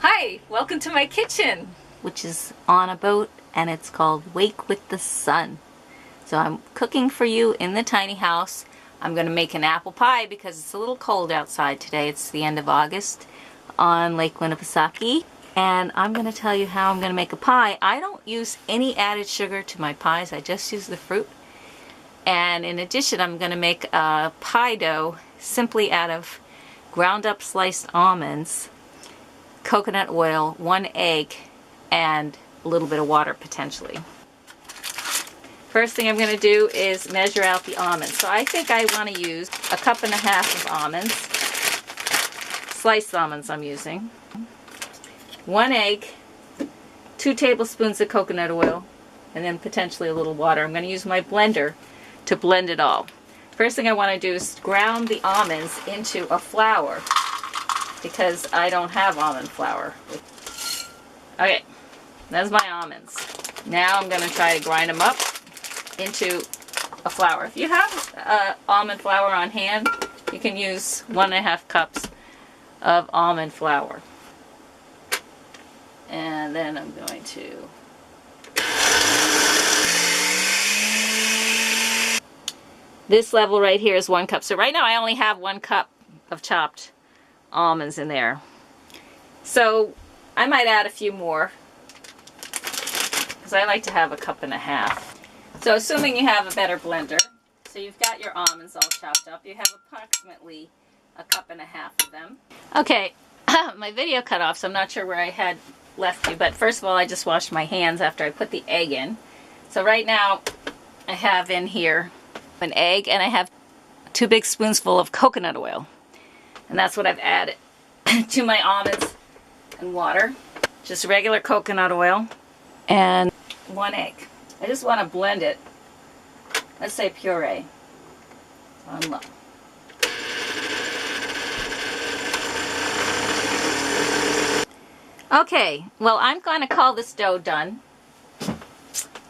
Hi, welcome to my kitchen, which is on a boat, and it's called Wake with the Sun. So I'm cooking for you in the tiny house. I'm going to make an apple pie because it's a little cold outside today. It's the end of August on Lake Winnipesaukee. And I'm going to tell you how I'm going to make a pie. I don't use any added sugar to my pies. I just use the fruit. And in addition, I'm going to make a pie dough simply out of ground up sliced almonds, coconut oil, 1 egg, and a little bit of water potentially. First thing I'm going to do is measure out the almonds. So I think I want to use 1.5 cups of almonds, sliced almonds I'm using, 1 egg, 2 tablespoons of coconut oil, and then potentially a little water. I'm going to use my blender to blend it all. First thing I want to do is ground the almonds into a flour because I don't have almond flour. Okay, that's my almonds. Now I'm going to try to grind them up into a flour. If you have almond flour on hand, you can use 1.5 cups of almond flour. And then I'm going to this level right here is 1 cup. So right now I only have 1 cup of chopped almonds in there. So I might add a few more because I like to have 1.5 cups. So assuming you have a better blender, so you've got your almonds all chopped up, you have approximately 1.5 cups of them. Okay, my video cut off, so I'm not sure where I had left you, but first of all I just washed my hands after I put the egg in. So right now I have in here an egg and I have 2 big spoonsful of coconut oil, and that's what I've added to my almonds and water. Just regular coconut oil and 1 egg. I just want to blend it. Let's say puree on low. Okay, well I'm going to call this dough done,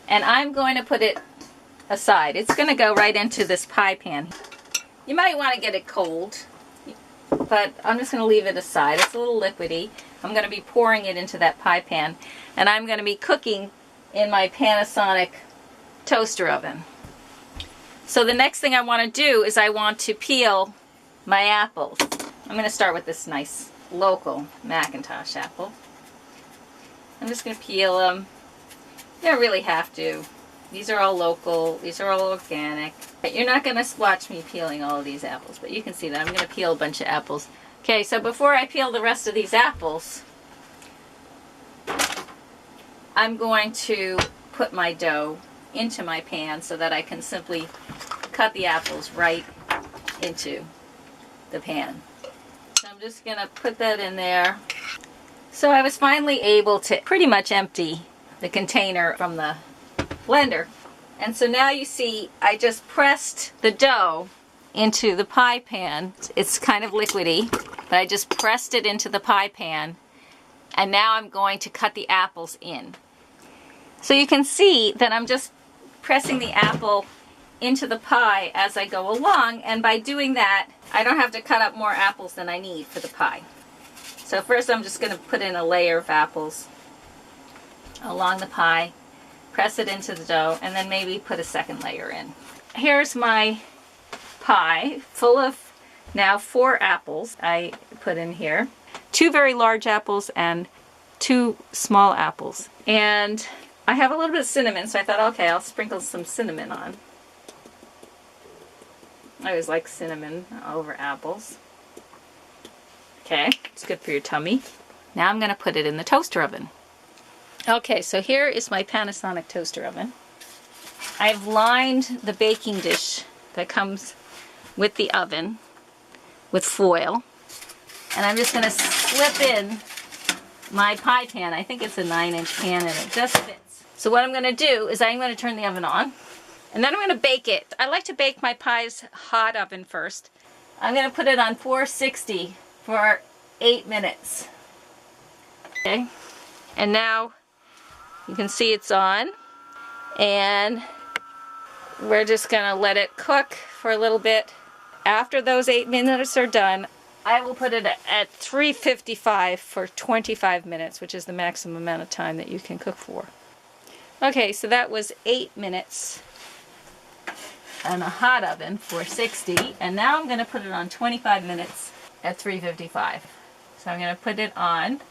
and I'm going to put it aside. It's going to go right into this pie pan. You might want to get it cold, but I'm just going to leave it aside. It's a little liquidy. I'm going to be pouring it into that pie pan, and I'm going to be cooking in my Panasonic toaster oven. So the next thing I want to do is I want to peel my apples. I'm going to start with this nice local Macintosh apple. I'm just going to peel them. You don't really have to. These are all local. These are all organic. You're not going to watch me peeling all of these apples, but you can see that I'm going to peel a bunch of apples. Okay, so before I peel the rest of these apples, I'm going to put my dough into my pan so that I can simply cut the apples right into the pan. So I'm just going to put that in there. So I was finally able to pretty much empty the container from the blender. And so now you see I just pressed the dough into the pie pan. It's kind of liquidy, but I just pressed it into the pie pan, and now I'm going to cut the apples in. So you can see that I'm just pressing the apple into the pie as I go along, and by doing that I don't have to cut up more apples than I need for the pie. So first I'm just going to put in a layer of apples along the pie, press it into the dough, and then maybe put a second layer in. Here's my pie full of now 4 apples I put in here. 2 very large apples and 2 small apples. And I have a little bit of cinnamon, so I thought, okay, I'll sprinkle some cinnamon on. I always like cinnamon over apples. Okay, it's good for your tummy. Now I'm going to put it in the toaster oven. Okay, so here is my Panasonic toaster oven. I've lined the baking dish that comes with the oven with foil. And I'm just going to slip in my pie pan. I think it's a 9-inch pan and it just fits. So what I'm going to do is I'm going to turn the oven on. And then I'm going to bake it. I like to bake my pies hot oven first. I'm going to put it on 460 for 8 minutes. Okay. And now you can see it's on. And we're just going to let it cook for a little bit. After those 8 minutes are done, I will put it at 355 for 25 minutes, which is the maximum amount of time that you can cook for. Okay, so that was 8 minutes on a hot oven for 60, and now I'm going to put it on 25 minutes at 355. So I'm going to put it on,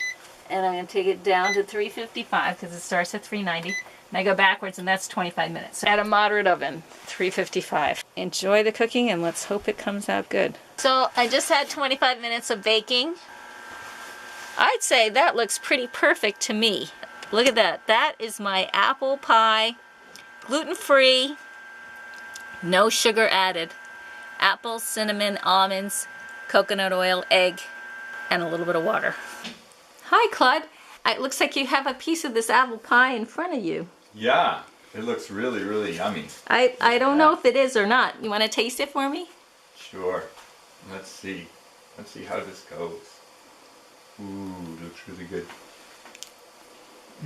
and I'm going to take it down to 355 because it starts at 390. And I go backwards, and that's 25 minutes. So at a moderate oven, 355. Enjoy the cooking, and let's hope it comes out good. So I just had 25 minutes of baking. I'd say that looks pretty perfect to me. Look at that. That is my apple pie, gluten-free, no sugar added. Apples, cinnamon, almonds, coconut oil, egg, and a little bit of water. Hi, Claude. It looks like you have a piece of this apple pie in front of you. Yeah, it looks really, really yummy. I don't know if it is or not. You want to taste it for me? Sure. Let's see. Let's see how this goes. Ooh, looks really good.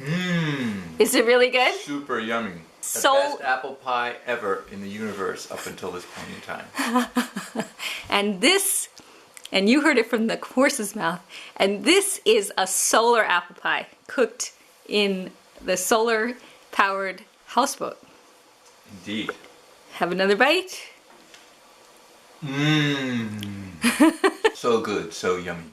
Mmm. Is it really good? Super yummy. The best apple pie ever in the universe up until this point in time. And you heard it from the horse's mouth, and this is a solar apple pie cooked in the solar-powered houseboat. Indeed. Have another bite? Mmm. So good, so yummy.